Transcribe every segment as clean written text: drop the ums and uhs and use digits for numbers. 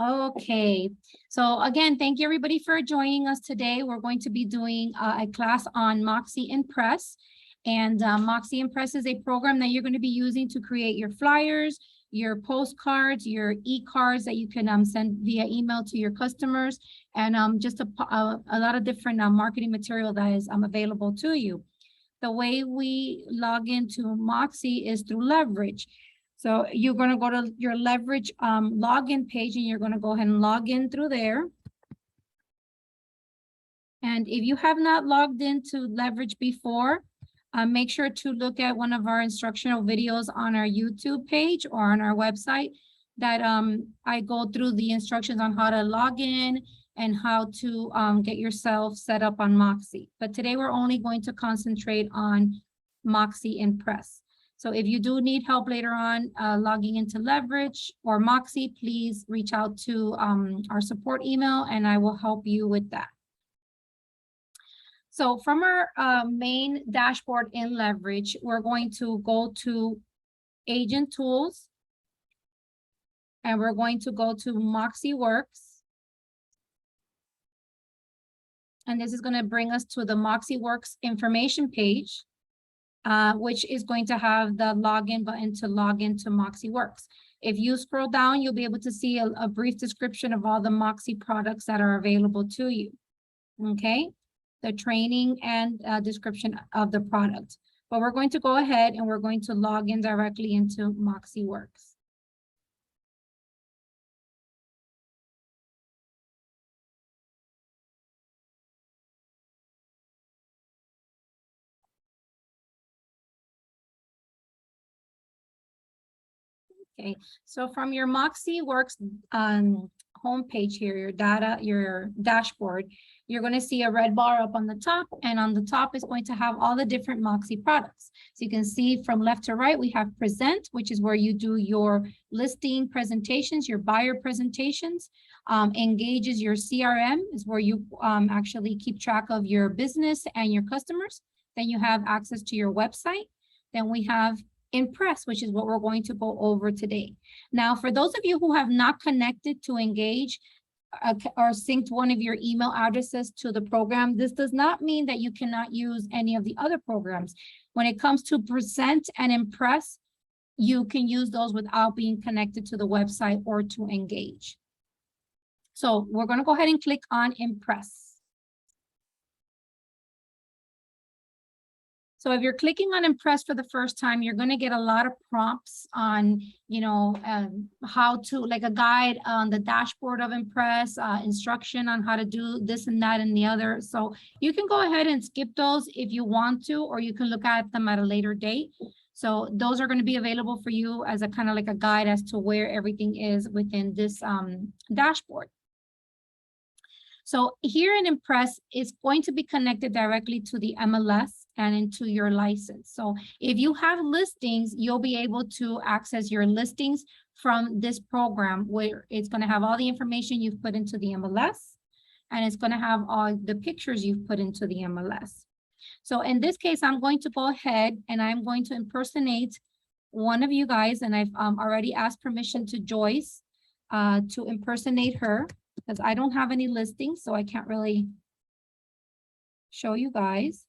Okay, so again, thank you everybody for joining us today. We're going to be doing a class on Moxie Impress. And Moxie Impress is a program that you're going to be using to create your flyers, your postcards, your e-cards that you can send via email to your customers, and just a lot of different marketing material that is available to you. The way we log into Moxie is through Leverage. So you're going to go to your Leverage login page, and you're going to go ahead and log in through there. And if you have not logged into Leverage before, make sure to look at one of our instructional videos on our YouTube page or on our website that I go through the instructions on how to log in and how to get yourself set up on Moxie. But today we're only going to concentrate on Moxie Impress. So if you do need help later on logging into Leverage or Moxie, please reach out to our support email and I will help you with that. So from our main dashboard in Leverage, we're going to go to Agent Tools and we're going to go to Moxie Works. And this is going to bring us to the Moxie Works information page. Which is going to have the login button to log into Moxie Works. If you scroll down, you'll be able to see a brief description of all the Moxie products that are available to you. Okay, the training and description of the product. But we're going to go ahead and we're going to log in directly into Moxie Works. Okay, so from your Moxie Works homepage here, your dashboard, you're going to see a red bar up on the top, and on the top is going to have all the different Moxie products. So you can see from left to right, we have Present, which is where you do your listing presentations, your buyer presentations. Engage is your CRM, is where you actually keep track of your business and your customers. Then you have access to your website. Then we have Impress, which is what we're going to go over today. Now, for those of you who have not connected to Engage or synced one of your email addresses to the program, this does not mean that you cannot use any of the other programs. When it comes to Present and Impress, you can use those without being connected to the website or to Engage. So we're going to go ahead and click on Impress. So if you're clicking on Impress for the first time, you're going to get a lot of prompts on, how to, like a guide on the dashboard of Impress, instruction on how to do this and that and the other. So you can go ahead and skip those if you want to, or you can look at them at a later date. So those are going to be available for you as a kind of like a guide as to where everything is within this dashboard. So here in Impress, it's going to be connected directly to the MLS and into your license. So if you have listings, you'll be able to access your listings from this program, where it's going to have all the information you've put into the MLS, and it's going to have all the pictures you've put into the MLS. So in this case, I'm going to go ahead and I'm going to impersonate one of you guys, and I've already asked permission to Joyce to impersonate her, because I don't have any listings, so I can't really show you guys.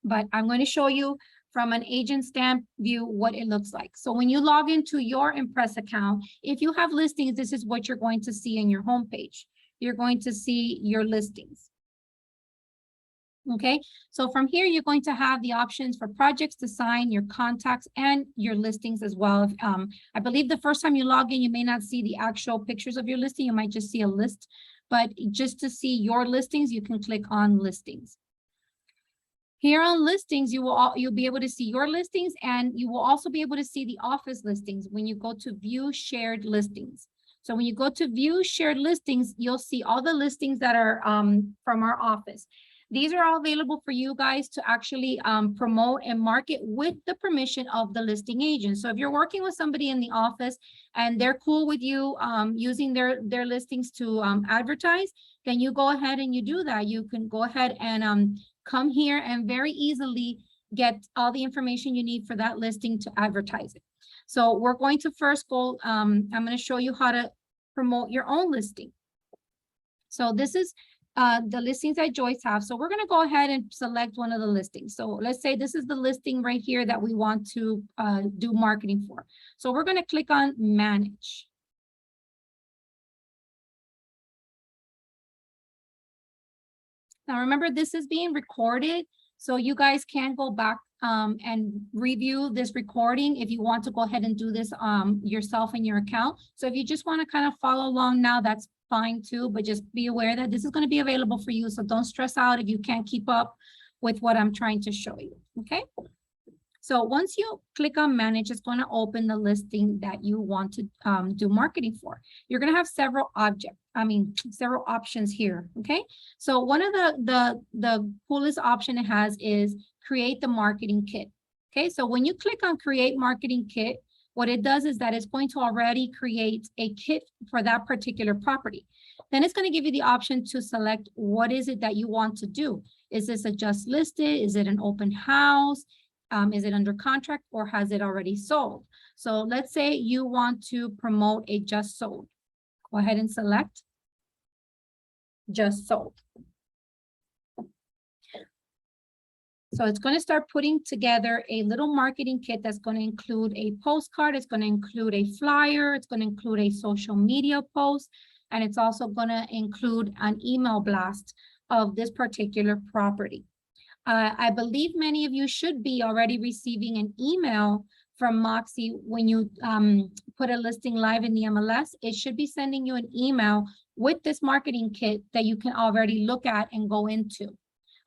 But I'm going to show you from an agent stamp view what it looks like. So when you log into your Impress account, if you have listings, this is what you're going to see in your homepage. You're going to see your listings. Okay, so from here, you're going to have the options for projects to sign, your contacts, and your listings as well. I believe the first time you log in, you may not see the actual pictures of your listing. You might just see a list, but just to see your listings, you can click on listings. Here on listings, you'll be able to see your listings, and you will also be able to see the office listings when you go to view shared listings. So when you go to view shared listings, you'll see all the listings that are from our office. These are all available for you guys to actually promote and market with the permission of the listing agent. So if you're working with somebody in the office and they're cool with you using their listings to advertise, then you go ahead and you do that. You can go ahead and come here and very easily get all the information you need for that listing to advertise it. So we're going to first go, I'm going to show you how to promote your own listing. So this is the listings that Joyce have. So we're going to go ahead and select one of the listings. So let's say this is the listing right here that we want to do marketing for. So we're going to click on manage. Now remember, this is being recorded, so you guys can go back and review this recording if you want to go ahead and do this yourself in your account. So if you just want to kind of follow along now, that's fine too, but just be aware that this is going to be available for you. So don't stress out if you can't keep up with what I'm trying to show you, okay? So once you click on manage, it's going to open the listing that you want to do marketing for. You're going to have several several options here, okay? So one of the coolest option it has is create the marketing kit, okay? So when you click on create marketing kit, what it does is that it's going to already create a kit for that particular property. Then it's going to give you the option to select what is it that you want to do. Is this a just listed? Is it an open house? Is it under contract or has it already sold? So let's say you want to promote a just sold. Go ahead and select just sold. So it's going to start putting together a little marketing kit that's going to include a postcard. It's going to include a flyer. It's going to include a social media post. And it's also going to include an email blast of this particular property. I believe many of you should be already receiving an email from Moxie when you put a listing live in the MLS. It should be sending you an email with this marketing kit that you can already look at and go into,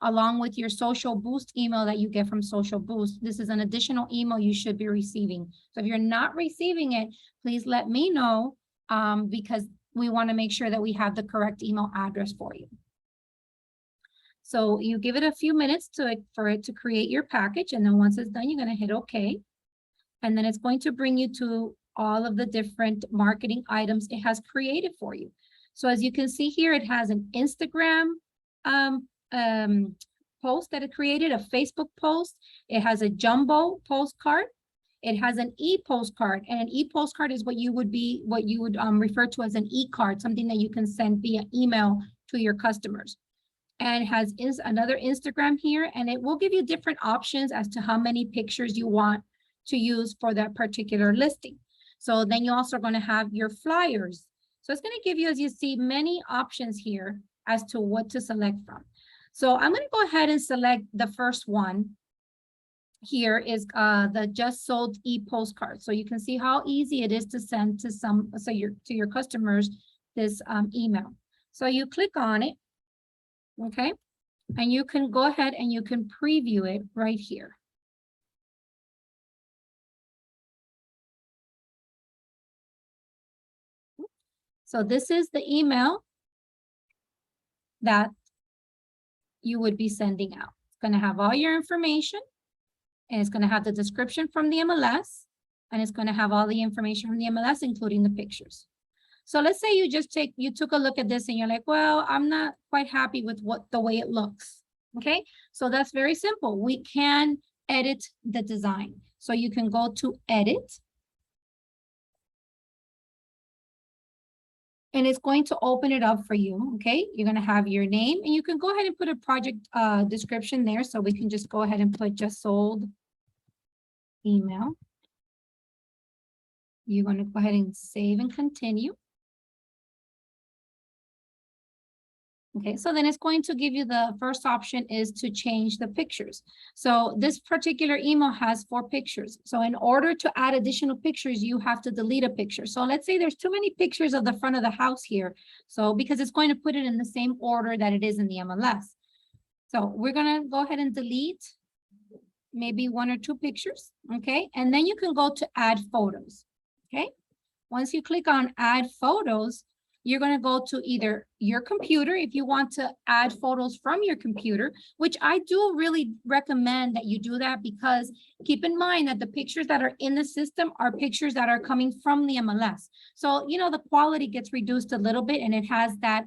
along with your Social Boost email that you get from Social Boost. This is an additional email you should be receiving. So if you're not receiving it, please let me know because we want to make sure that we have the correct email address for you. So you give it a few minutes for it to create your package. And then once it's done, you're going to hit OK. And then it's going to bring you to all of the different marketing items it has created for you. So as you can see here, it has an Instagram post that it created, a Facebook post. It has a jumbo postcard. It has an e-postcard, and an e-postcard is what you would refer to as an e-card, something that you can send via email to your customers. And it has another Instagram here, and it will give you different options as to how many pictures you want to use for that particular listing. So then you also are going to have your flyers. So it's going to give you, as you see, many options here as to what to select from. So I'm going to go ahead and select the first one. Here is the just sold e-postcard. So you can see how easy it is to send to your customers this email. So you click on it. Okay, and you can go ahead and you can preview it right here. So this is the email that you would be sending out. It's going to have all your information, and it's going to have the description from the MLS, and it's going to have all the information from the MLS, including the pictures. So let's say you took a look at this and you're like, well, I'm not quite happy with the way it looks. Okay, so that's very simple. We can edit the design. So you can go to edit. And it's going to open it up for you. Okay, you're going to have your name, and you can go ahead and put a project description there. So we can just go ahead and put just sold email. You're going to go ahead and save and continue. Okay, so then it's going to give you the first option is to change the pictures. So this particular email has 4 pictures. So in order to add additional pictures, you have to delete a picture. So let's say there's too many pictures of the front of the house here. So because it's going to put it in the same order that it is in the MLS. So we're going to go ahead and delete maybe 1 or 2 pictures. Okay, and then you can go to add photos. Okay, once you click on add photos, you're going to go to either your computer if you want to add photos from your computer, which I do really recommend that you do that, because keep in mind that the pictures that are in the system are pictures that are coming from the MLS. So, you know, the quality gets reduced a little bit, and it has that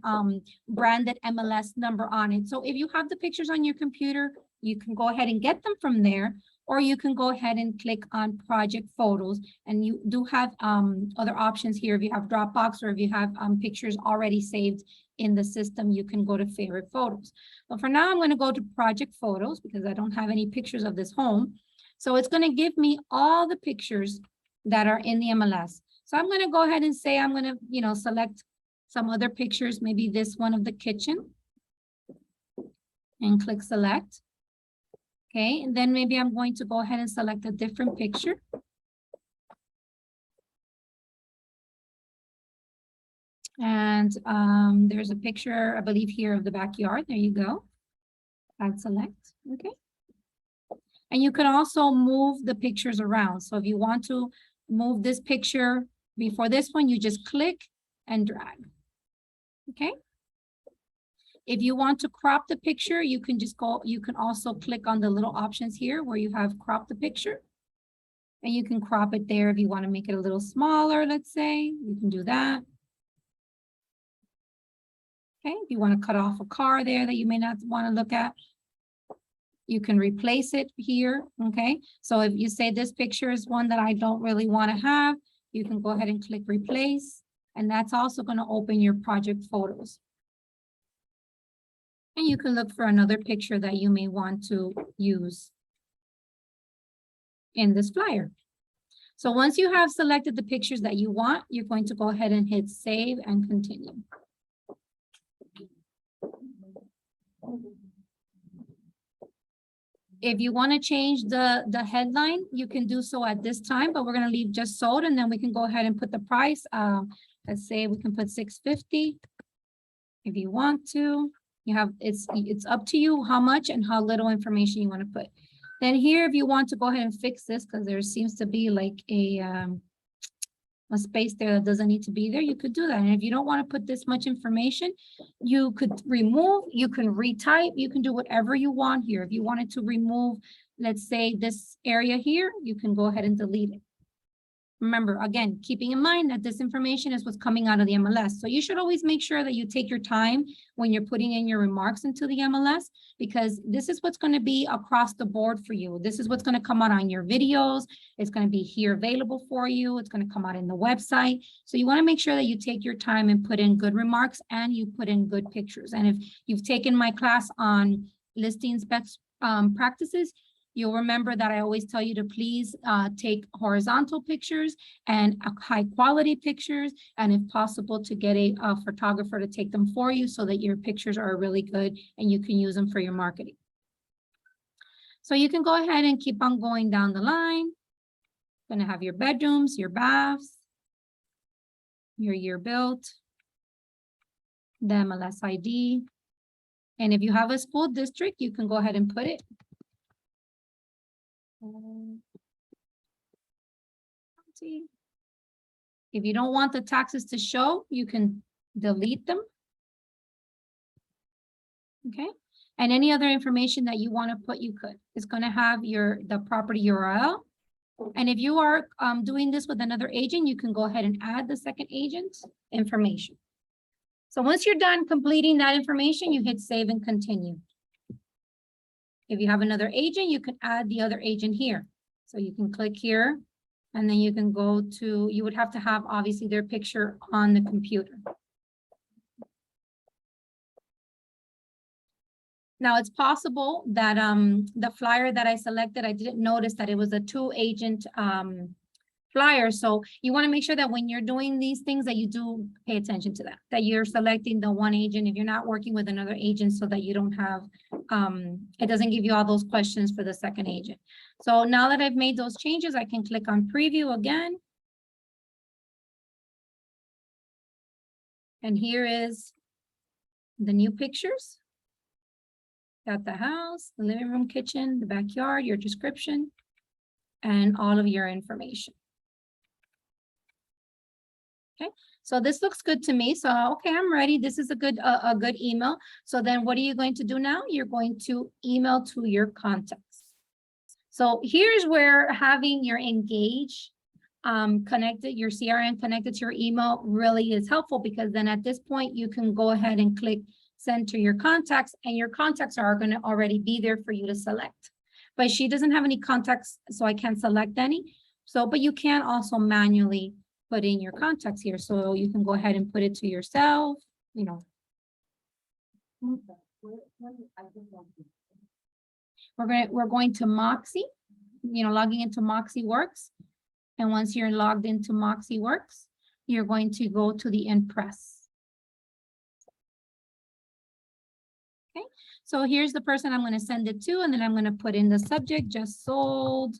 branded MLS number on it. So if you have the pictures on your computer, you can go ahead and get them from there. or you can go ahead and click on project photos. And you do have other options here. If you have Dropbox or if you have pictures already saved in the system, you can go to favorite photos. But for now, I'm going to go to project photos because I don't have any pictures of this home. So it's going to give me all the pictures that are in the MLS. So I'm going to go ahead and say I'm going to, select some other pictures, maybe this one of the kitchen, and click select. Okay, and then maybe I'm going to go ahead and select a different picture. And there's a picture, I believe, here of the backyard. There you go. Add select. Okay. And you can also move the pictures around. So if you want to move this picture before this one, you just click and drag. Okay. If you want to crop the picture, you can also click on the little options here where you have crop the picture. And you can crop it there if you want to make it a little smaller, let's say, you can do that. Okay, if you want to cut off a car there that you may not want to look at, you can replace it here, okay? So if you say this picture is one that I don't really want to have, you can go ahead and click replace, and that's also going to open your project photos. And you can look for another picture that you may want to use in this flyer. So once you have selected the pictures that you want, you're going to go ahead and hit save and continue. If you want to change the headline, you can do so at this time, but we're going to leave just sold, and then we can go ahead and put the price. Let's say we can put $650 if you want to. It's up to you how much and how little information you want to put. Then here, if you want to go ahead and fix this, because there seems to be like a space there that doesn't need to be there, you could do that. And if you don't want to put this much information, you could remove, you can retype, you can do whatever you want here. If you wanted to remove, let's say this area here, you can go ahead and delete it. Remember, again, keeping in mind that this information is what's coming out of the MLS. So you should always make sure that you take your time when you're putting in your remarks into the MLS, because this is what's going to be across the board for you. This is what's going to come out on your videos. It's going to be here available for you. It's going to come out in the website. So you want to make sure that you take your time and put in good remarks and you put in good pictures. And if you've taken my class on listings best practices, you'll remember that I always tell you to please take horizontal pictures and high quality pictures, and if possible to get a photographer to take them for you so that your pictures are really good and you can use them for your marketing. So you can go ahead and keep on going down the line. You're gonna have your bedrooms, your baths, your year built, the MLS ID. And if you have a school district, you can go ahead and put it. If you don't want the taxes to show, you can delete them. Okay. And any other information that you want to put, you could. It's going to have the property URL. And if you are doing this with another agent, you can go ahead and add the second agent's information. So once you're done completing that information, you hit save and continue. If you have another agent, you can add the other agent here. So you can click here, and then you can go to, you would have to have obviously their picture on the computer. Now it's possible that the flyer that I selected, I didn't notice that it was a 2-agent flyer. So you want to make sure that when you're doing these things that you do pay attention to that you're selecting the one agent if you're not working with another agent, so that you don't have, it doesn't give you all those questions for the second agent. So now that I've made those changes, I can click on preview again. And here is the new pictures. Got the house, the living room, kitchen, the backyard, your description, and all of your information. Okay, so this looks good to me. So, okay, I'm ready. This is a good email. So then what are you going to do now? You're going to email to your contacts. So here's where having your Engage connected, your CRM connected to your email really is helpful, because then at this point you can go ahead and click send to your contacts, and your contacts are going to already be there for you to select. but she doesn't have any contacts, so I can't select any. So, but you can also manually put in your contacts here. So you can go ahead and put it to yourself, you know. We're going to Moxie, you know, logging into Moxie Works. And once you're logged into Moxie Works, you're going to go to the Impress. Okay, so here's the person I'm going to send it to, and then I'm going to put in the subject, just sold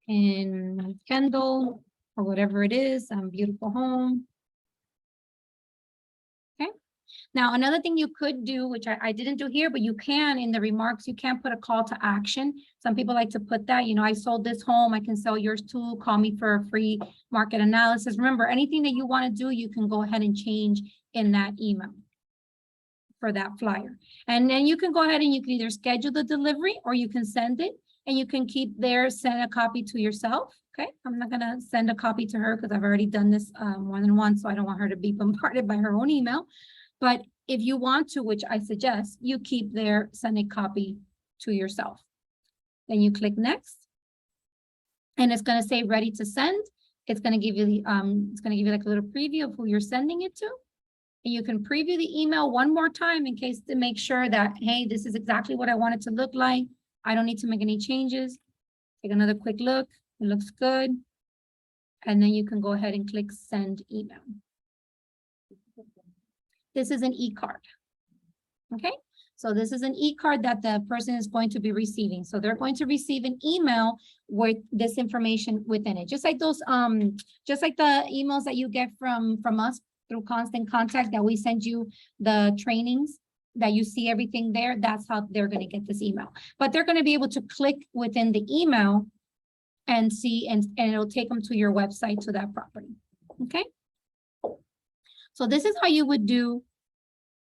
in Kendall, or whatever it is, beautiful home. Okay. Now, another thing you could do, which I didn't do here, but you can in the remarks, you can put a call to action. Some people like to put that, you know, I sold this home, I can sell yours too, call me for a free market analysis. Remember, anything that you want to do, you can go ahead and change in that email for that flyer. And then you can go ahead and you can either schedule the delivery or you can send it, and you can keep there, send a copy to yourself. Okay, I'm not gonna send a copy to her because I've already done this more than once, so I don't want her to be bombarded by her own email. But if you want to, which I suggest, you keep there, send a copy to yourself. Then you click next, and it's gonna say ready to send. It's gonna give you the it's gonna give you like a little preview of who you're sending it to. And you can preview the email one more time in case to make sure that, hey, this is exactly what I want it to look like. I don't need to make any changes. Take another quick look. It looks good. And then you can go ahead and click send email. This is an e-card. Okay, so this is an e-card that the person is going to be receiving. So they're going to receive an email with this information within it. Just like those, just like the emails that you get from us through Constant Contact, that we send you the trainings that you see everything there. That's how they're going to get this email. But they're going to be able to click within the email and see, and it'll take them to your website, to that property. Okay. So this is how you would do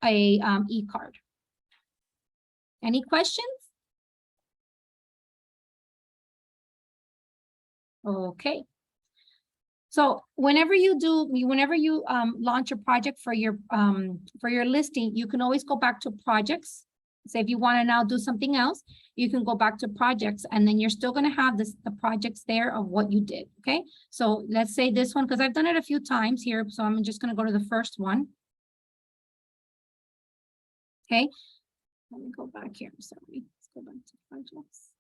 a e-card. Any questions? Okay. So whenever you launch a project for your listing, you can always go back to projects. So if you want to now do something else, you can go back to projects, and then you're still going to have the projects there of what you did. Okay. So let's say this one, because I've done it a few times here. So I'm just going to go to the first one. Okay. Let me go back here. I'm sorry. Let's go back to projects.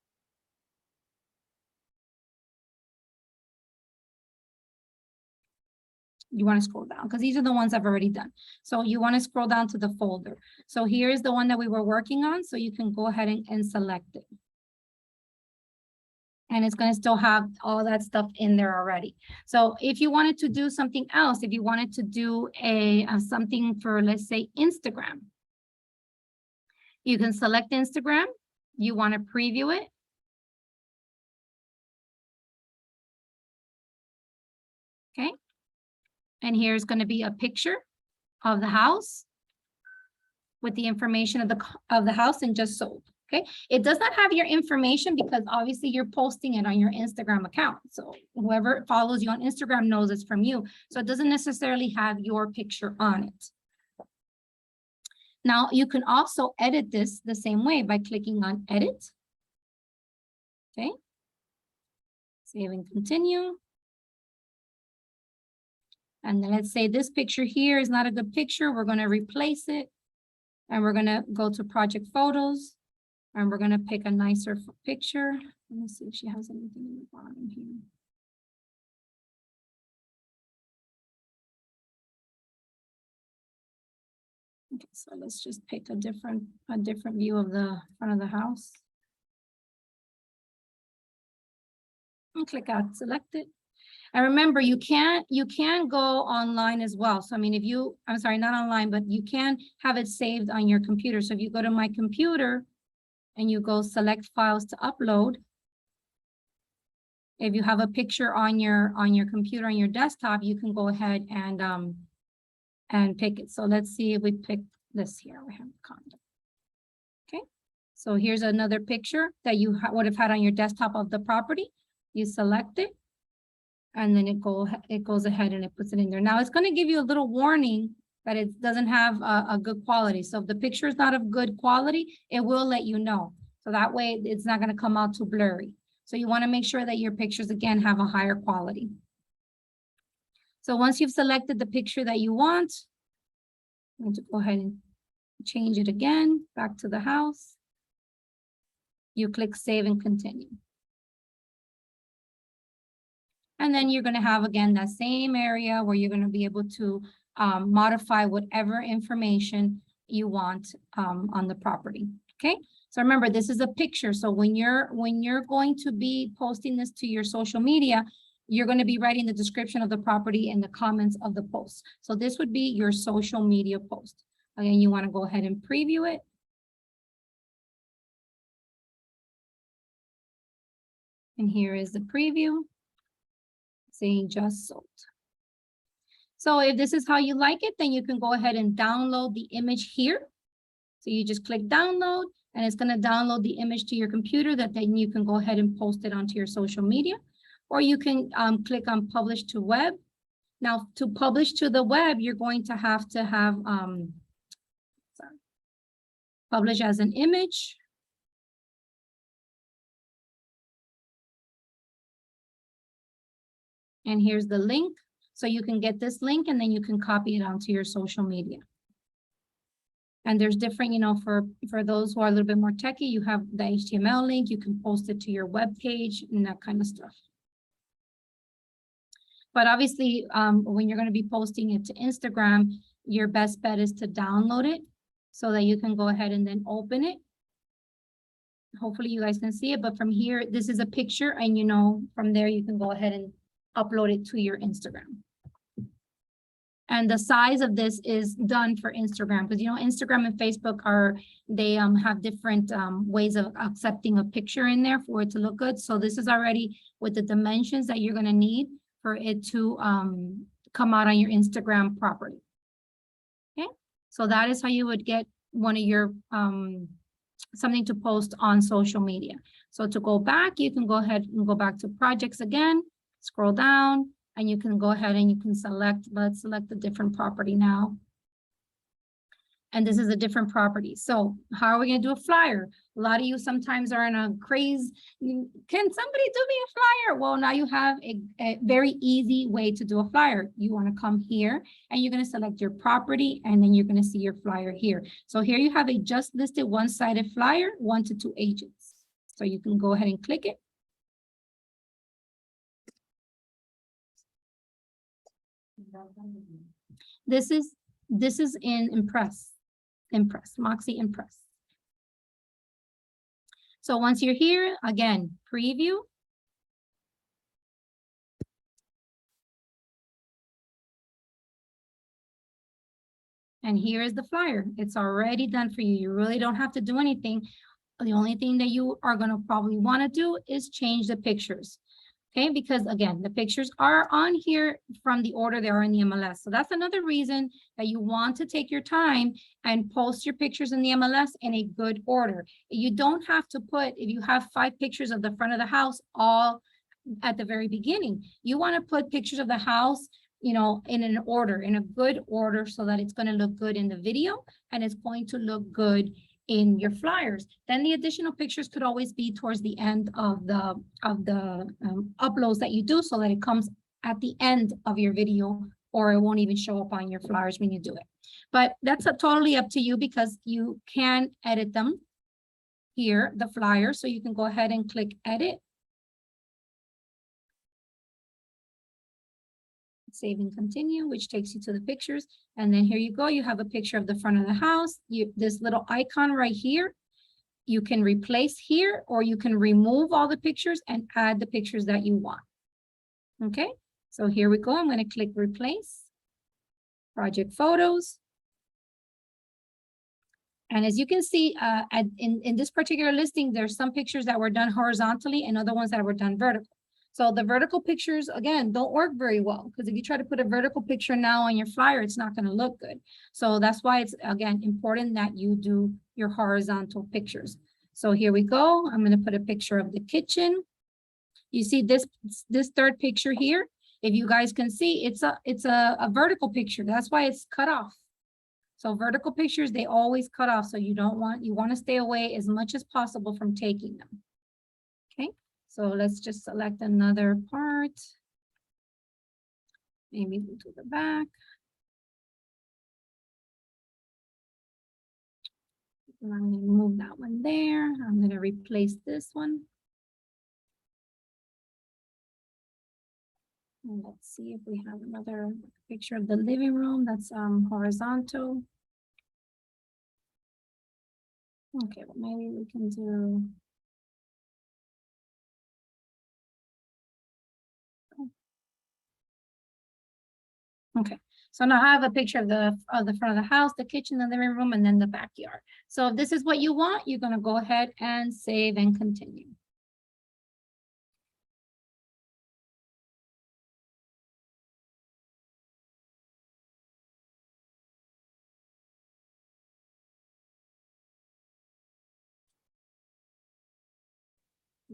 You want to scroll down because these are the ones I've already done. So you want to scroll down to the folder. So here's the one that we were working on. So you can go ahead and select it. And it's going to still have all that stuff in there already. So if you wanted to do something else, if you wanted to do something for, let's say, Instagram, you can select Instagram. You want to preview it. Okay. And here's going to be a picture of the house with the information of the house and just sold. Okay. It does not have your information because obviously you're posting it on your Instagram account. So whoever follows you on Instagram knows it's from you. So it doesn't necessarily have your picture on it. Now you can also edit this the same way by clicking on edit. Okay. Save and continue. And then let's say this picture here is not a good picture. We're going to replace it. And we're going to go to project photos. And we're going to pick a nicer picture. Let me see if she has anything in the bottom here. Okay, so let's just pick a different view of the front of the house. And click out, select it. And remember, you can go online as well. So I mean, I'm sorry, not online, but you can have it saved on your computer. So if you go to my computer and you go select files to upload, if you have a picture on your computer, on your desktop, you can go ahead and pick it. So let's see if we pick this here. We have content. Okay. So here's another picture that you would have had on your desktop of the property. You select it. And then it goes ahead and it puts it in there. Now it's going to give you a little warning that it doesn't have a good quality. So if the picture is not of good quality, it will let you know. So that way it's not going to come out too blurry. So you want to make sure that your pictures, again, have a higher quality. So once you've selected the picture that you want, I'm going to go ahead and change it again, back to the house. You click save and continue. And then you're going to have, again, that same area where you're going to be able to modify whatever information you want on the property. Okay. So remember, this is a picture. So when you're going to be posting this to your social media, you're going to be writing the description of the property in the comments of the post. So this would be your social media post. Again, you want to go ahead and preview it. And here is the preview saying just sold. So if this is how you like it, then you can go ahead and download the image here. So you just click download and it's going to download the image to your computer that then you can go ahead and post it onto your social media. Or you can click on publish to web. Now to publish to the web, you're going to have publish as an image. And here's the link. So you can get this link and then you can copy it onto your social media. And there's different, you know, for those who are a little bit more techie, you have the HTML link, you can post it to your web page and that kind of stuff. But obviously, when you're going to be posting it to Instagram, your best bet is to download it so that you can go ahead and then open it. Hopefully you guys can see it, but from here, this is a picture and, you know, from there you can go ahead and upload it to your Instagram. And the size of this is done for Instagram because, you know, Instagram and Facebook they have different ways of accepting a picture in there for it to look good. So this is already with the dimensions that you're going to need for it to come out on your Instagram properly. Okay, so that is how you would get one of your something to post on social media. So to go back, you can go ahead and go back to projects again, scroll down, and you can go ahead and you can select, let's select a different property now. And this is a different property. So how are we going to do a flyer? A lot of you sometimes are in a craze. Can somebody do me a flyer? Well, now you have a very easy way to do a flyer. You want to come here and you're going to select your property and then you're going to see your flyer here. So here you have a just listed one-sided flyer, 1 to 2 agents. So you can go ahead and click it. This is in Impress, Moxie Impress. So once you're here, again, preview. And here is the flyer. It's already done for you. You really don't have to do anything. The only thing that you are going to probably want to do is change the pictures. Okay, because again, the pictures are on here from the order they are in the MLS. So that's another reason that you want to take your time and post your pictures in the MLS in a good order. You don't have to put, if you have 5 pictures of the front of the house all at the very beginning, you want to put pictures of the house, you know, in an order, in a good order, so that it's going to look good in the video and it's going to look good in your flyers. Then the additional pictures could always be towards the end of the uploads that you do, so that it comes at the end of your video, or it won't even show up on your flyers when you do it. But that's totally up to you, because you can edit them here, the flyer. So you can go ahead and click edit. Save and continue, which takes you to the pictures. And then here you go. You have a picture of the front of the house. This little icon right here, you can replace here, or you can remove all the pictures and add the pictures that you want. Okay, so here we go. I'm going to click replace, project photos. And as you can see, in this particular listing, there's some pictures that were done horizontally and other ones that were done vertical. So the vertical pictures, again, don't work very well, because if you try to put a vertical picture now on your flyer, it's not going to look good. So that's why it's, again, important that you do your horizontal pictures. So here we go. I'm going to put a picture of the kitchen. You see this third picture here. If you guys can see, it's a vertical picture. That's why it's cut off. So vertical pictures, they always cut off. So you want to stay away as much as possible from taking them. Okay, so let's just select another part. Maybe go to the back. I'm going to move that one there. I'm going to replace this one. And let's see if we have another picture of the living room that's horizontal. Okay, well, maybe we can do. Okay, so now I have a picture of the front of the house, the kitchen, the living room, and then the backyard. So if this is what you want, you're going to go ahead and save and continue.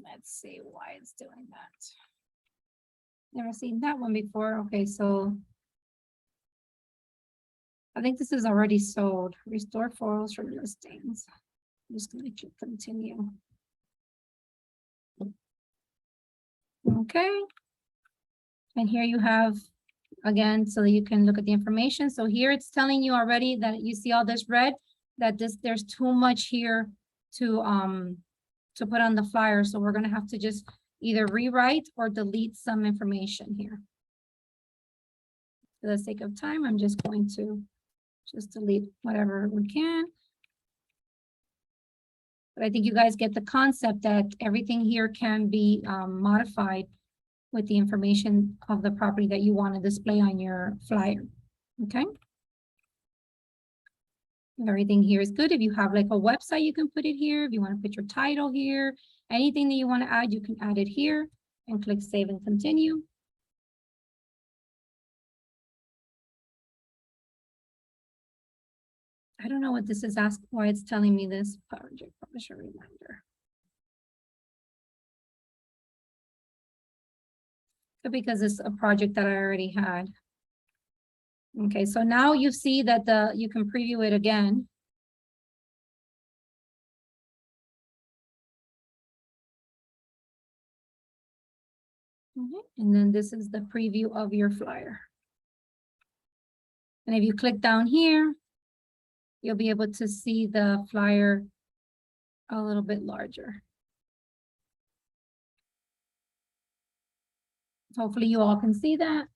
Let's see why it's doing that. Never seen that one before. Okay, so I think this is already sold. Restore photos from listings. I'm just going to click continue. Okay. And here you have, again, so that you can look at the information. So here it's telling you already that you see all this red, that there's too much here to put on the flyer. So we're going to have to just either rewrite or delete some information here. For the sake of time, I'm just going to just delete whatever we can. But I think you guys get the concept that everything here can be modified with the information of the property that you want to display on your flyer. Okay. Everything here is good. If you have like a website, you can put it here. If you want to put your title here, anything that you want to add, you can add it here and click save and continue. I don't know what this is asking, why it's telling me this. Project publisher reminder. Because it's a project that I already had. Okay, so now you see that you can preview it again. Okay, and then this is the preview of your flyer. And if you click down here, you'll be able to see the flyer a little bit larger. Hopefully you all can see that.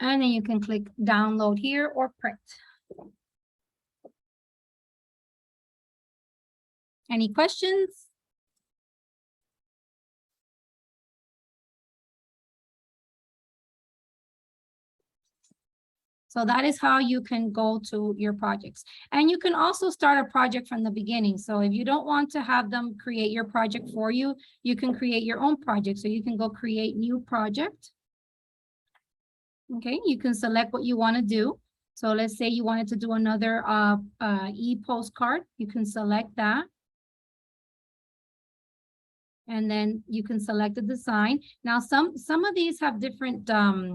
And then you can click download here or print. Any questions? So that is how you can go to your projects. And you can also start a project from the beginning. So if you don't want to have them create your project for you, you can create your own project. So you can go create new project. Okay, you can select what you want to do. So let's say you wanted to do another e-postcard. You can select that. And then you can select the design. Now, some of these have different, I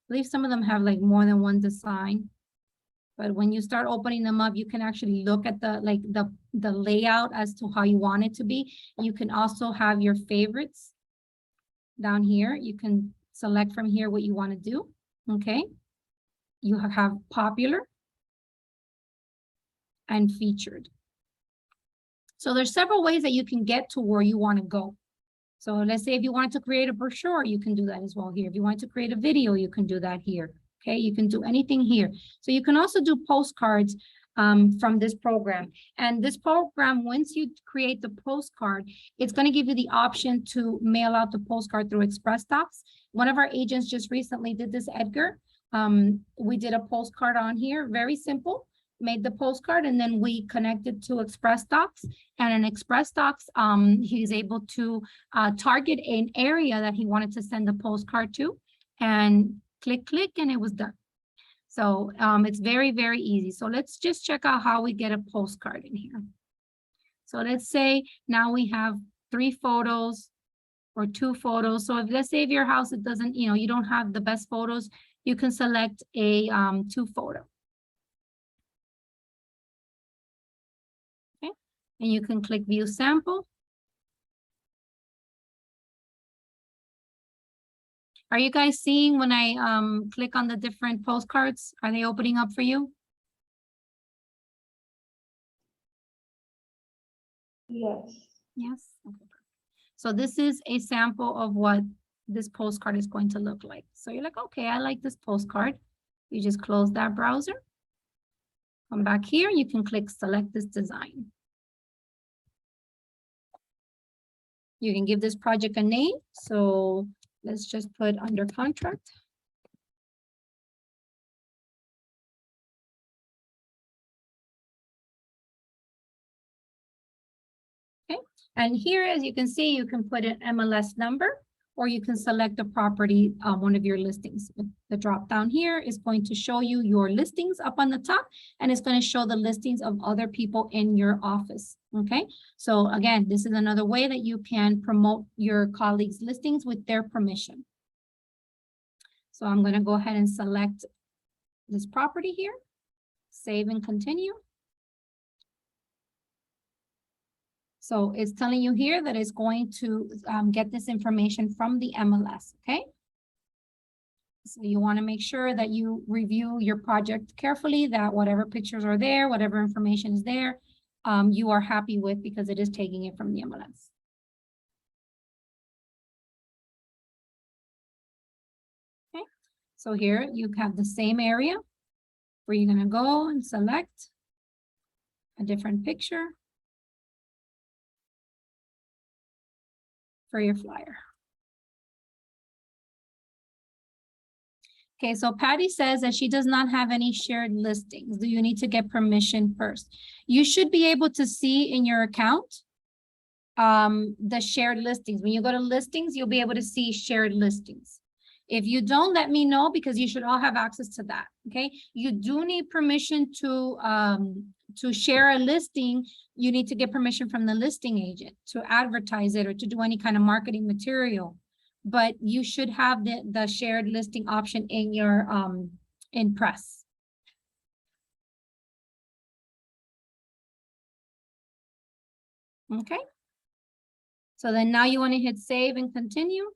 believe some of them have like more than one design. But when you start opening them up, you can actually look at the layout as to how you want it to be. You can also have your favorites down here. You can select from here what you want to do. Okay. You have popular and featured. So there's several ways that you can get to where you want to go. So let's say if you wanted to create a brochure, you can do that as well here. If you want to create a video, you can do that here. Okay, you can do anything here. So you can also do postcards from this program. And this program, once you create the postcard, it's going to give you the option to mail out the postcard through Express Docs. One of our agents just recently did this, Edgar. We did a postcard on here, very simple. Made the postcard and then we connected to Express Docs, and in Express Docs he's able to target an area that he wanted to send the postcard to, and click and it was done. So it's very, very easy. So let's just check out how we get a postcard in here. So let's say now we have 3 photos or 2 photos. So if let's say if your house, it doesn't, you don't have the best photos, you can select a 2 photo. Okay, and you can click view sample. Are you guys seeing when I click on the different postcards? Are they opening up for you? Yes. Yes. Okay. So this is a sample of what this postcard is going to look like. So you're like, okay, I like this postcard. You just close that browser. Come back here, you can click select this design. You can give this project a name. So let's just put under contract. Okay, and here, as you can see, you can put an MLS number, or you can select a property, one of your listings. The drop down here is going to show you your listings up on the top, and it's going to show the listings of other people in your office. Okay, so again, this is another way that you can promote your colleagues' listings with their permission. So I'm going to go ahead and select this property here, save and continue. So it's telling you here that it's going to get this information from the MLS, okay? So you want to make sure that you review your project carefully, that whatever pictures are there, whatever information is there, you are happy with, because it is taking it from the MLS. Okay, so here you have the same area where you're going to go and select a different picture for your flyer. Okay, so Patty says that she does not have any shared listings. Do you need to get permission first? You should be able to see in your account the shared listings. When you go to listings, you'll be able to see shared listings. If you don't, let me know, because you should all have access to that, okay? You do need permission to share a listing. You need to get permission from the listing agent to advertise it or to do any kind of marketing material. But you should have the shared listing option in your in Press. Okay. So then now you want to hit save and continue.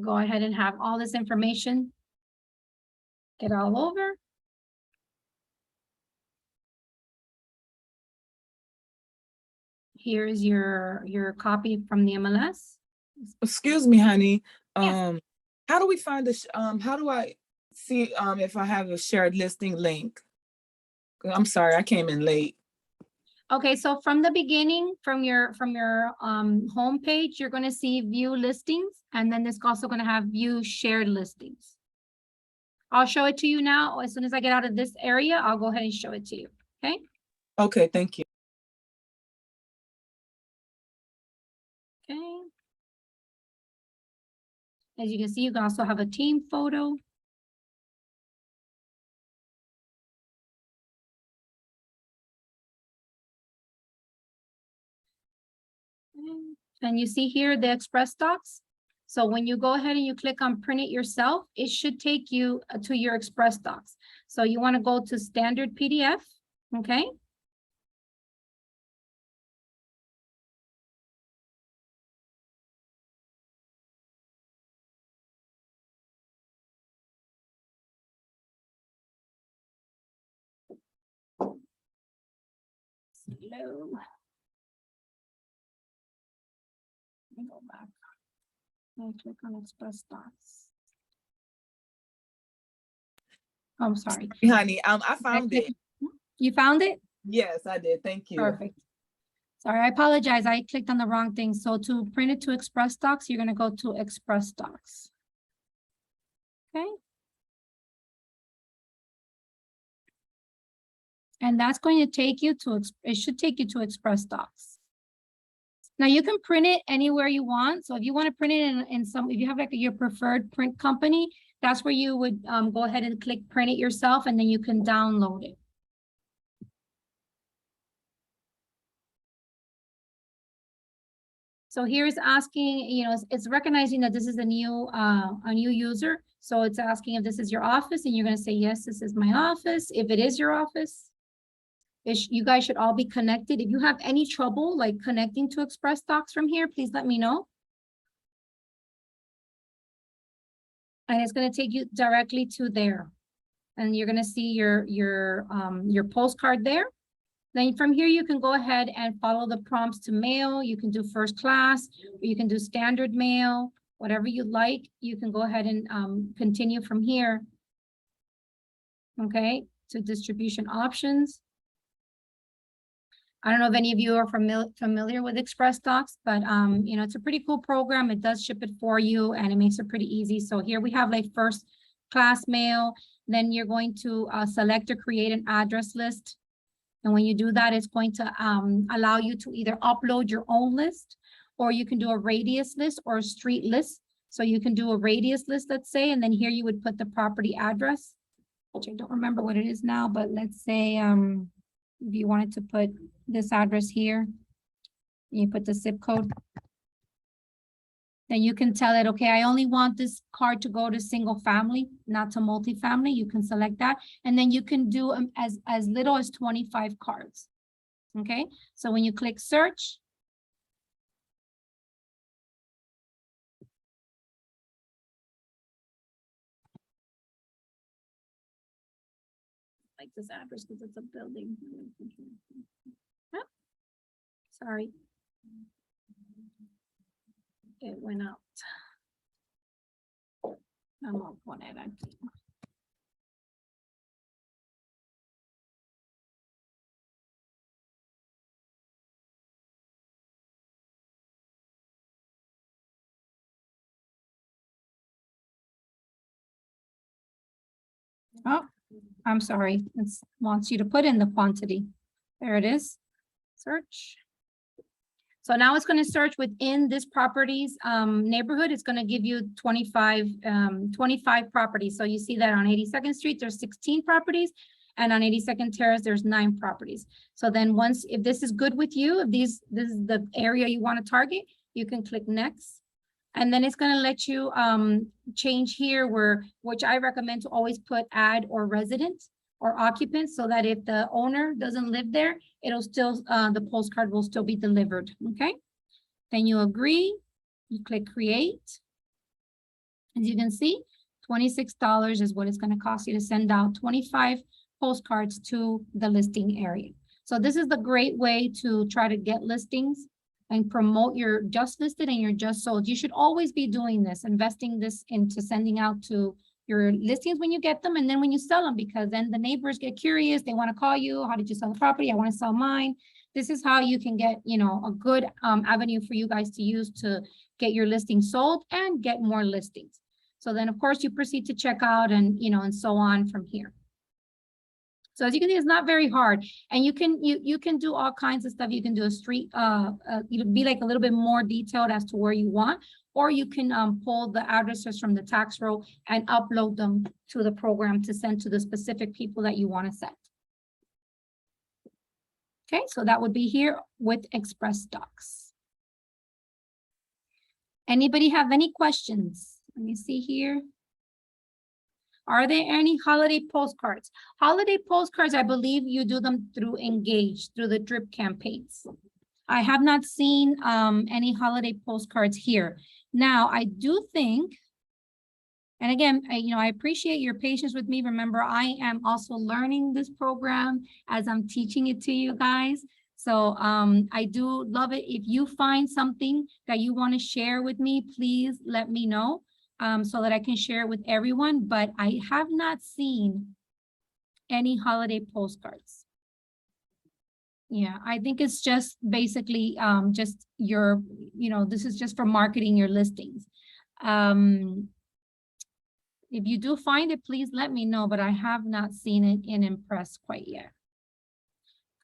Go ahead and have all this information get all over. Here's your copy from the MLS. Excuse me, honey. Yes. How do we find this? How do I see if I have a shared listing link? I'm sorry, I came in late. Okay, so from the beginning, from your home page, you're going to see view listings, and then it's also going to have view shared listings. I'll show it to you now. As soon as I get out of this area, I'll go ahead and show it to you. Okay. Okay, thank you. Okay. As you can see, you can also have a team photo. And you see here the Express Docs. So when you go ahead and you click on print it yourself, it should take you to your Express Docs. So you want to go to standard PDF, okay? Slow. Let me go back. I click on Express Docs. Oh, I'm sorry. Honey, I found it. You found it? Yes, I did. Thank you. Perfect. Sorry, I apologize. I clicked on the wrong thing. So to print it to Express Docs, you're going to go to Express Docs. Okay. And that's going to take you to, it should take you to Express Docs. Now you can print it anywhere you want. So if you want to print it in some, if you have like your preferred print company, that's where you would go ahead and click print it yourself, and then you can download it. So here it's asking, you know, it's recognizing that this is a new user. So it's asking if this is your office, and you're going to say, yes, this is my office. If it is your office, you guys should all be connected. If you have any trouble like connecting to Express Docs from here, please let me know. And it's going to take you directly to there. And you're going to see your postcard there. Then from here, you can go ahead and follow the prompts to mail. You can do first class, or you can do standard mail, whatever you like. You can go ahead and continue from here. Okay, to distribution options. I don't know if any of you are familiar with Express Docs, but you know, it's a pretty cool program. It does ship it for you, and it makes it pretty easy. So here we have like first class mail. Then you're going to select or create an address list. And when you do that, it's going to allow you to either upload your own list, or you can do a radius list or a street list. So you can do a radius list, let's say, and then here you would put the property address, which I don't remember what it is now, but let's say if you wanted to put this address here, you put the zip code. Then you can tell it, okay, I only want this card to go to single family, not to multifamily. You can select that. And then you can do as little as 25 cards. Okay, so when you click search, like this address because it's a building. Oh, sorry. It went out. Vamos a poner aquí. Oh, I'm sorry. It wants you to put in the quantity. There it is. Search. So now it's going to search within this properties neighborhood. It's going to give you 25 properties. So you see that on 82nd Street, there's 16 properties. And on 82nd Terrace, there's 9 properties. So then once, if this is good with you, if this is the area you want to target, you can click next. And then it's going to let you change here which I recommend to always put add or resident or occupant, so that if the owner doesn't live there, it'll still, the postcard will still be delivered, okay? Then you agree, you click create. As you can see, $26 is what it's gonna cost you to send out 25 postcards to the listing area. So this is the great way to try to get listings and promote your just listed and your just sold. You should always be doing this, investing this into sending out to your listings when you get them, and then when you sell them, because then the neighbors get curious. They want to call you. How did you sell the property? I want to sell mine. This is how you can get, you know, a good avenue for you guys to use to get your listing sold and get more listings. So then, of course, you proceed to check out and, you know, and so on from here. So as you can see, it's not very hard, and you can do all kinds of stuff. You can do a street, be like a little bit more detailed as to where you want, or you can pull the addresses from the tax roll and upload them to the program to send to the specific people that you want to send. Okay, so that would be here with Express Docs. Anybody have any questions? Let me see here. Are there any holiday postcards? Holiday postcards, I believe you do them through Engage, through the drip campaigns. I have not seen any holiday postcards here. Now, I do think, and again, I appreciate your patience with me. Remember, I am also learning this program as I'm teaching it to you guys. So I do love it. If you find something that you want to share with me, please let me know. So that I can share it with everyone, but I have not seen any holiday postcards. Yeah, I think it's just basically just your, this is just for marketing your listings. If you do find it, please let me know, but I have not seen it in Impress quite yet.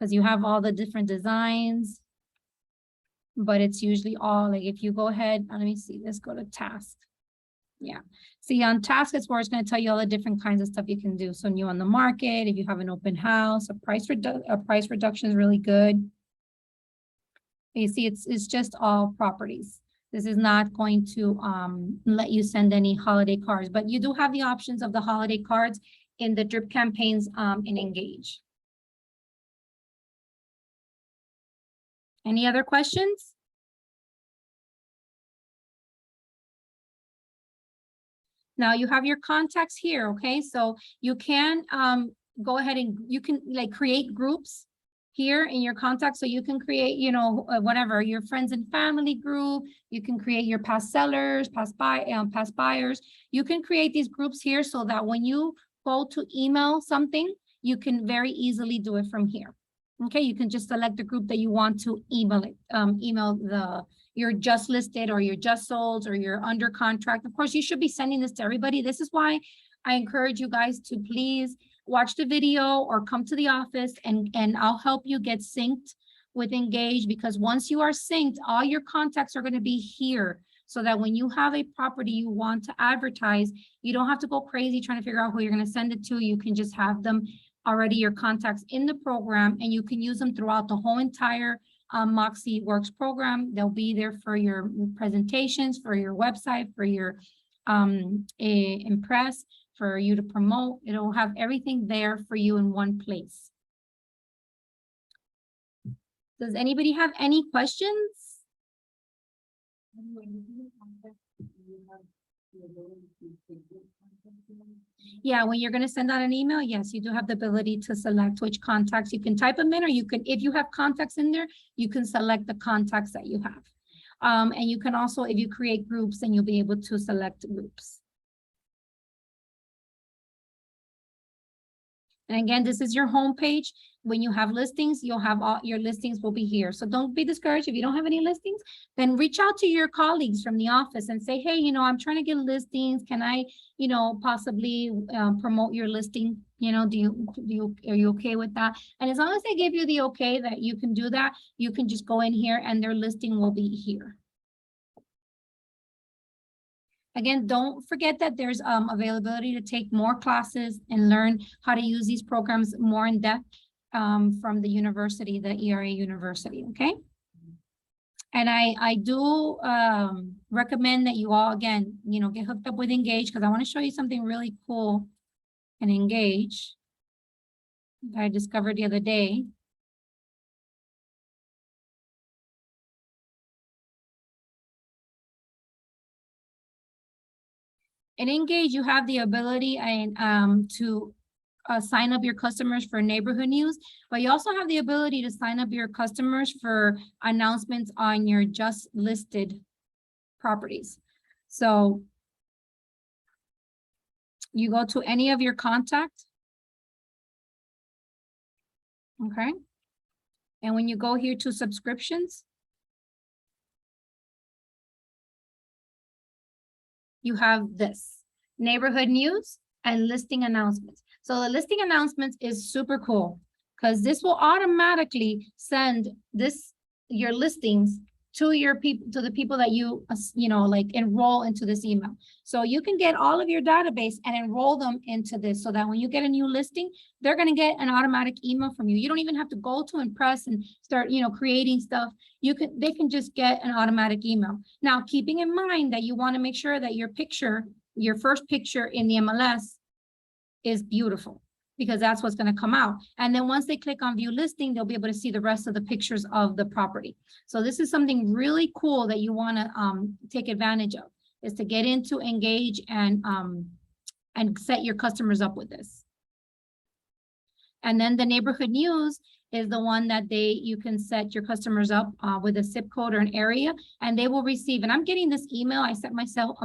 Because you have all the different designs, but it's usually all, like if you go ahead, let me see, let's go to task. Yeah, see on task, it's where it's going to tell you all the different kinds of stuff you can do. So new on the market, if you have an open house, a price reduction is really good. You see, it's just all properties. This is not going to let you send any holiday cards, but you do have the options of the holiday cards in the drip campaigns in Engage. Any other questions? Now you have your contacts here, okay? So you can go ahead and you can like create groups here in your contacts. So you can create, you know, whatever, your friends and family group. You can create your past sellers, past buyers. You can create these groups here so that when you go to email something, you can very easily do it from here. Okay, you can just select the group that you want to email it, your just listed or your just sold or your under contract. Of course, you should be sending this to everybody. This is why I encourage you guys to please watch the video or come to the office and I'll help you get synced with Engage, because once you are synced, all your contacts are going to be here so that when you have a property you want to advertise, you don't have to go crazy trying to figure out who you're going to send it to. You can just have them already, your contacts in the program, and you can use them throughout the whole entire Moxie Works program. They'll be there for your presentations, for your website, for your Impress, for you to promote. It'll have everything there for you in one place. Does anybody have any questions? Yeah, when you're going to send out an email, yes, you do have the ability to select which contacts. You can type them in, or you can, if you have contacts in there, you can select the contacts that you have. And you can also, if you create groups, then you'll be able to select groups. And again, this is your home page. When you have listings, you'll have all your listings will be here. So don't be discouraged if you don't have any listings, then reach out to your colleagues from the office and say, hey, you know, I'm trying to get listings. Can I, you know, possibly promote your listing? You know, are you okay with that? And as long as they give you the okay that you can do that, you can just go in here and their listing will be here. Again, don't forget that there's availability to take more classes and learn how to use these programs more in depth from the university, the ERA University, okay? And I do recommend that you all, again, you know, get hooked up with Engage, because I want to show you something really cool in Engage that I discovered the other day. In Engage, you have the ability and to sign up your customers for neighborhood news, but you also have the ability to sign up your customers for announcements on your just listed properties. So you go to any of your contacts, okay? And when you go here to subscriptions, you have this neighborhood news and listing announcements. So the listing announcements is super cool because this will automatically send your listings to your people, to the people that you know, like enroll into this email. So you can get all of your database and enroll them into this so that when you get a new listing, they're going to get an automatic email from you. You don't even have to go to Impress and start, you know, creating stuff. They can just get an automatic email. Now, keeping in mind that you want to make sure that your picture, your first picture in the MLS is beautiful, because that's what's going to come out. And then once they click on view listing, they'll be able to see the rest of the pictures of the property. So this is something really cool that you want to take advantage of, is to get into Engage and set your customers up with this. And then the neighborhood news is the one that you can set your customers up with a zip code or an area, and they will receive. And I'm getting this email. I set myself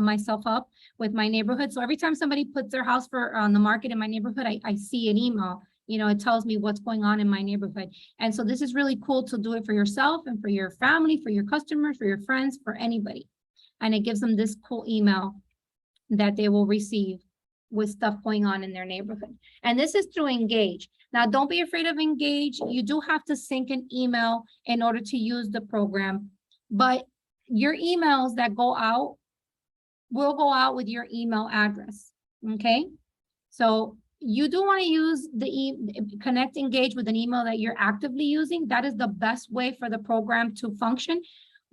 up with my neighborhood. So every time somebody puts their house on the market in my neighborhood, I see an email. You know, it tells me what's going on in my neighborhood. And so this is really cool to do it for yourself and for your family, for your customers, for your friends, for anybody. And it gives them this cool email that they will receive with stuff going on in their neighborhood. And this is through Engage. Now, don't be afraid of Engage. You do have to sync an email in order to use the program, but your emails that go out will go out with your email address, okay? So you do want to use connect engage with an email that you're actively using. That is the best way for the program to function.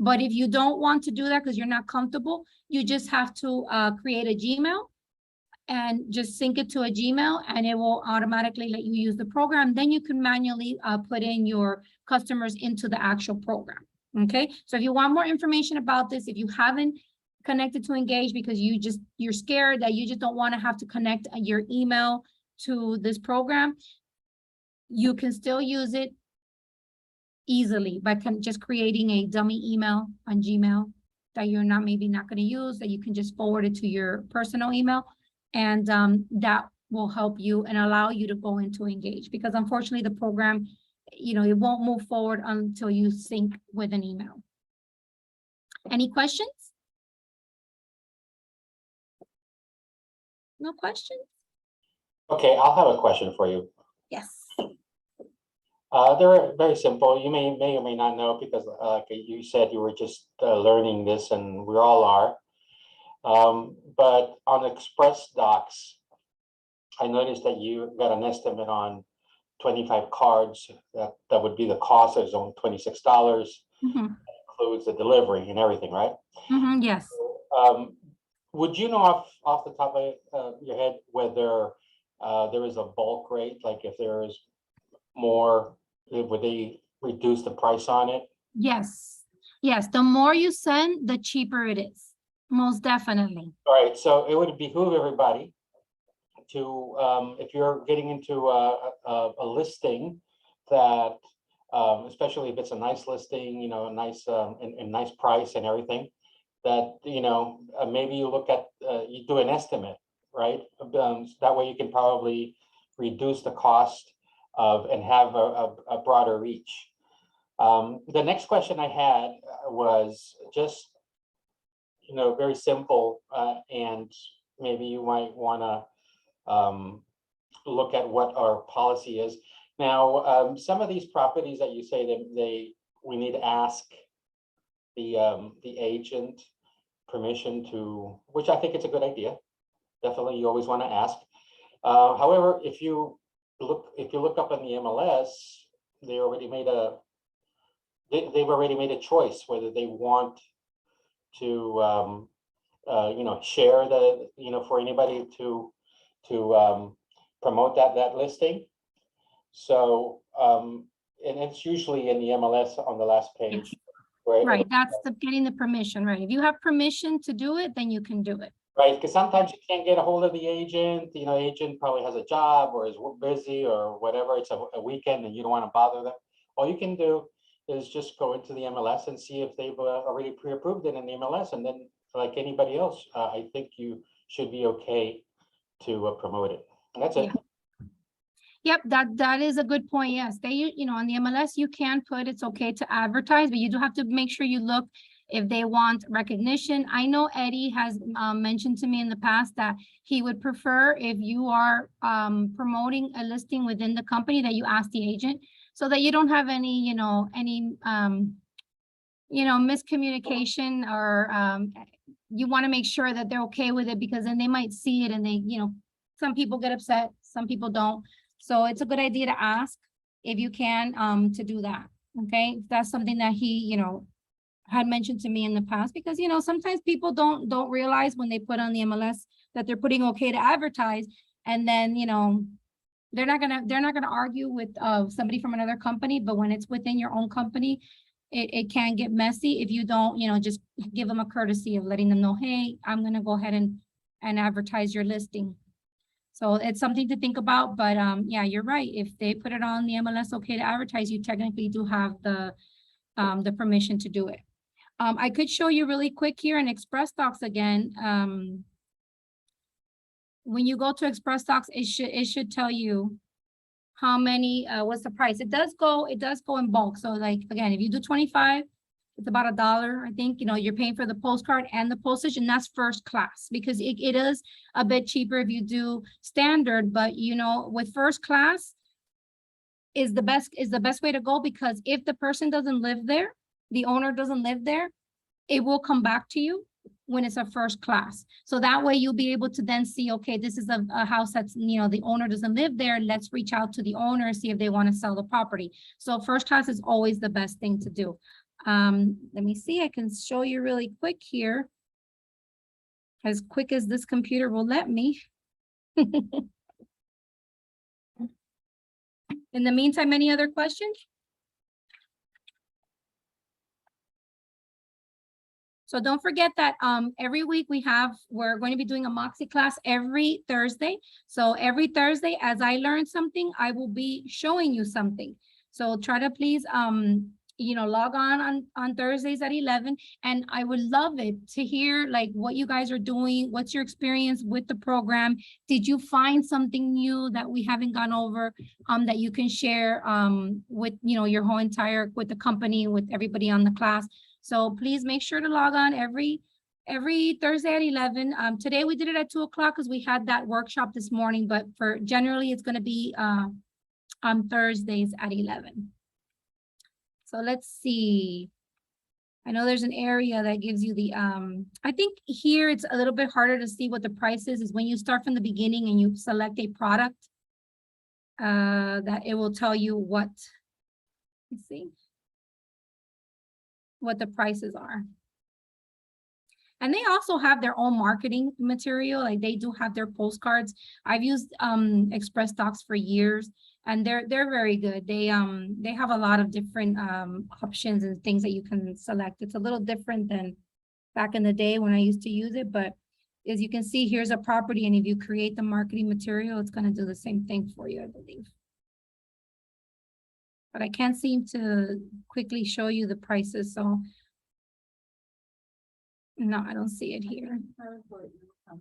But if you don't want to do that because you're not comfortable, you just have to create a Gmail and just sync it to a Gmail, and it will automatically let you use the program. Then you can manually put in your customers into the actual program. Okay, so if you want more information about this, if you haven't connected to Engage because you're scared that you just don't want to have to connect your email to this program, you can still use it easily by just creating a dummy email on Gmail that you're maybe not going to use, that you can just forward it to your personal email. And that will help you and allow you to go into Engage, because unfortunately the program, it won't move forward until you sync with an email. Any questions? No questions? Okay, I'll have a question for you. Yes. They're very simple. You may or may not know, because you said you were just learning this, and we all are. But on Express Docs, I noticed that you got an estimate on 25 cards. That would be the cost. It's only $26. Mm-hmm. That includes the delivery and everything, right? Mm-hmm, yes. Would you know off the top of your head whether there is a bulk rate? Like if there is more, would they reduce the price on it? Yes. Yes. The more you send, the cheaper it is. Most definitely. All right. So it would behoove everybody to, if you're getting into a listing that, especially if it's a nice listing, a nice and nice price and everything, that maybe you look at you do an estimate, right? That way you can probably reduce the cost of and have a broader reach. The next question I had was just very simple, and maybe you might want to look at what our policy is. Now, some of these properties that you say that we need to ask the agent permission to, which I think it's a good idea. Definitely, you always want to ask. However, if you look up on the MLS, they've already made a choice whether they want to share for anybody to promote that listing. So and it's usually in the MLS on the last page. Right, that's getting the permission, right? If you have permission to do it, then you can do it. Right, because sometimes you can't get a hold of the agent. Agent probably has a job or is busy or whatever. It's a weekend and you don't want to bother them. All you can do is just go into the MLS and see if they've already pre-approved it in the MLS. And then, like anybody else, I think you should be okay to promote it. And that's it. Yep, that is a good point. Yes, on the MLS, you can put it's okay to advertise, but you do have to make sure you look if they want recognition. I know Eddie has mentioned to me in the past that he would prefer if you are promoting a listing within the company that you ask the agent, so that you don't have any, miscommunication, or you want to make sure that they're okay with it, because then they might see it and they, some people get upset, some people don't. So it's a good idea to ask if you can to do that. Okay, that's something that he, had mentioned to me in the past, because sometimes people don't realize when they put on the MLS that they're putting okay to advertise, and then they're not gonna argue with somebody from another company, but when it's within your own company, it can get messy if you don't just give them a courtesy of letting them know, hey, I'm gonna go ahead and advertise your listing. So it's something to think about, but yeah, you're right. If they put it on the MLS okay to advertise, you technically do have the permission to do it. I could show you really quick here in Express Docs again. When you go to Express Docs, it should tell you how many, what's the price. It does go in bulk. So like, again, if you do 25, it's about $1. I think, you're paying for the postcard and the postage, and that's first class, because it is a bit cheaper if you do standard, but with first class is the best way to go, because if the person doesn't live there, the owner doesn't live there, it will come back to you when it's a first class. So that way you'll be able to then see, okay, this is a house that's, you know, the owner doesn't live there. Let's reach out to the owner, see if they want to sell the property. So first class is always the best thing to do. Let me see, I can show you really quick here. As quick as this computer will let me. In the meantime, any other questions? So don't forget that every week we're going to be doing a Moxie class every Thursday. So every Thursday, as I learn something, I will be showing you something. So try to please you know, log on Thursdays at 11. And I would love it to hear like what you guys are doing. What's your experience with the program? Did you find something new that we haven't gone over that you can share with, you know, your whole entire, with the company, with everybody on the class? So please make sure to log on every Thursday at 11. Today we did it at 2 o'clock because we had that workshop this morning, but for generally it's going to be on Thursdays at 11. So let's see. I know there's an area that gives you the, I think here it's a little bit harder to see what the price is when you start from the beginning and you select a product, that it will tell you what, let's see, what the prices are. And they also have their own marketing material. Like they do have their postcards. I've used Express Docs for years, and they're very good. They have a lot of different options and things that you can select. It's a little different than back in the day when I used to use it, but as you can see, here's a property, and if you create the marketing material, it's going to do the same thing for you, I believe. But I can't seem to quickly show you the prices, so no, I don't see it here.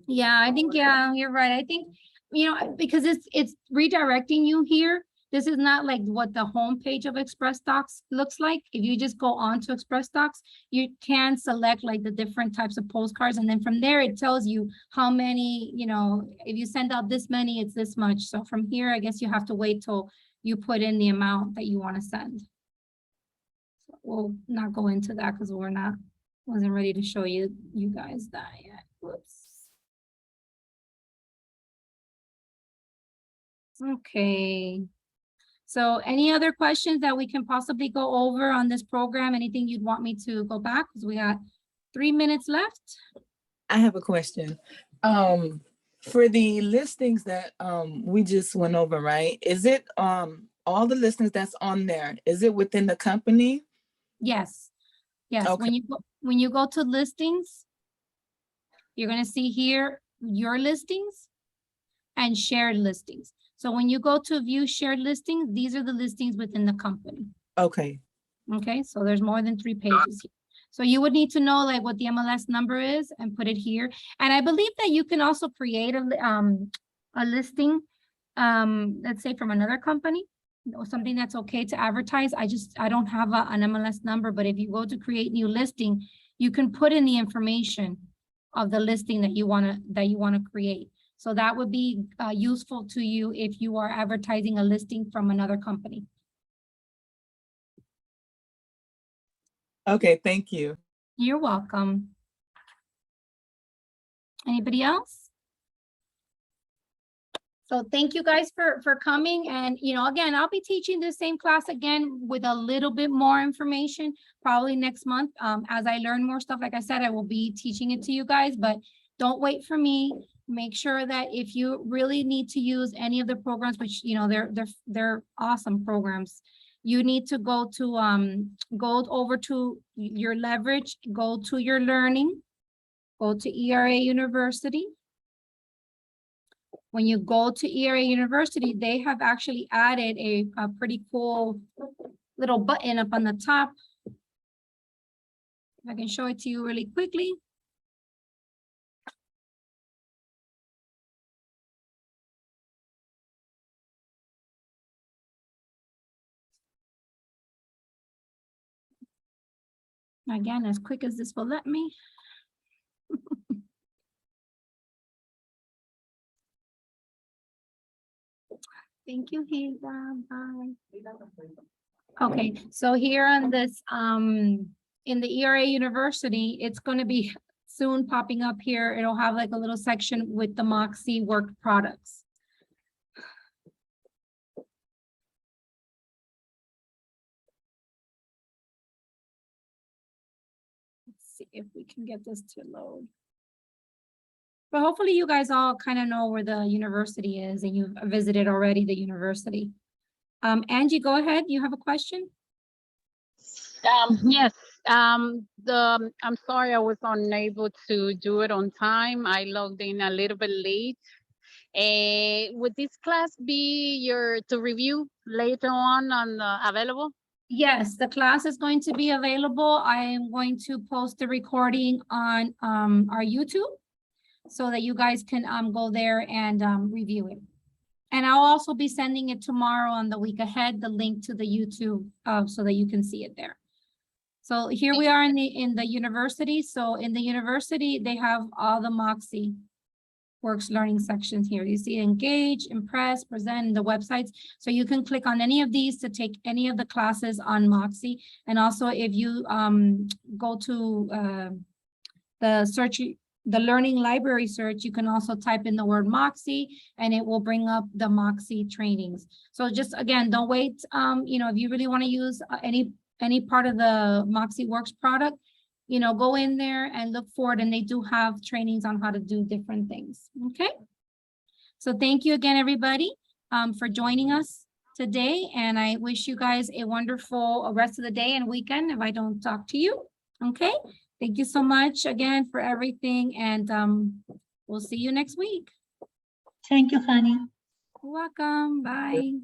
Yeah, I think, yeah, you're right. I think, you know, because it's redirecting you here. This is not like what the homepage of Express Docs looks like. If you just go on to Express Docs, you can select like the different types of postcards. And then from there, it tells you how many, you know, if you send out this many, it's this much. So from here, I guess you have to wait till you put in the amount that you want to send. So we'll not go into that because wasn't ready to show you guys that yet. Whoops. Okay. So any other questions that we can possibly go over on this program? Anything you'd want me to go back? Because we got 3 minutes left. I have a question. For the listings that we just went over, right? Is it all the listings that's on there, is it within the company? Yes. Yes. Okay. When you go to listings, you're going to see here your listings and shared listings. So when you go to view shared listings, these are the listings within the company. Okay. Okay, so there's more than 3 pages here. So you would need to know like what the MLS number is and put it here. And I believe that you can also create a listing, let's say from another company, or something that's okay to advertise. I don't have an MLS number, but if you go to create new listing, you can put in the information of the listing that you want to create. So that would be useful to you if you are advertising a listing from another company. Okay, thank you. You're welcome. Anybody else? So thank you guys for coming. And, you know, again, I'll be teaching the same class again with a little bit more information, probably next month. As I learn more stuff, like I said, I will be teaching it to you guys, but don't wait for me. Make sure that if you really need to use any of the programs, which, you know, they're awesome programs, you need to go over to your leverage, go to your learning, go to ERA University. When you go to ERA University, they have actually added a pretty cool little button up on the top. If I can show it to you really quickly. Again, as quick as this will let me. Thank you, Hilda. Bye. Okay, so here on this, in the ERA University, it's going to be soon popping up here. It'll have like a little section with the Moxie work products. Let's see if we can get this to load. But hopefully you guys all kind of know where the university is and you've visited already the university. Angie, go ahead. You have a question? Yes, I'm sorry I was unable to do it on time. I logged in a little bit late. Would this class be to review later on available? Yes, the class is going to be available. I am going to post the recording on our YouTube so that you guys can go there and review it. And I'll also be sending it tomorrow on the week ahead, the link to the YouTube so that you can see it there. So here we are in the university. So in the university, they have all the Moxie Works learning sections here. You see engage, impress, present, the websites. So you can click on any of these to take any of the classes on Moxie. And also if you go to the learning library search, you can also type in the word Moxie and it will bring up the Moxie trainings. So just again, don't wait. You know, if you really want to use any part of the Moxie Works product, you know, go in there and look for it, and they do have trainings on how to do different things. Okay. So thank you again, everybody, for joining us today. And I wish you guys a wonderful rest of the day and weekend if I don't talk to you. Okay. Thank you so much again for everything. And we'll see you next week. Thank you, honey. You're welcome. Bye.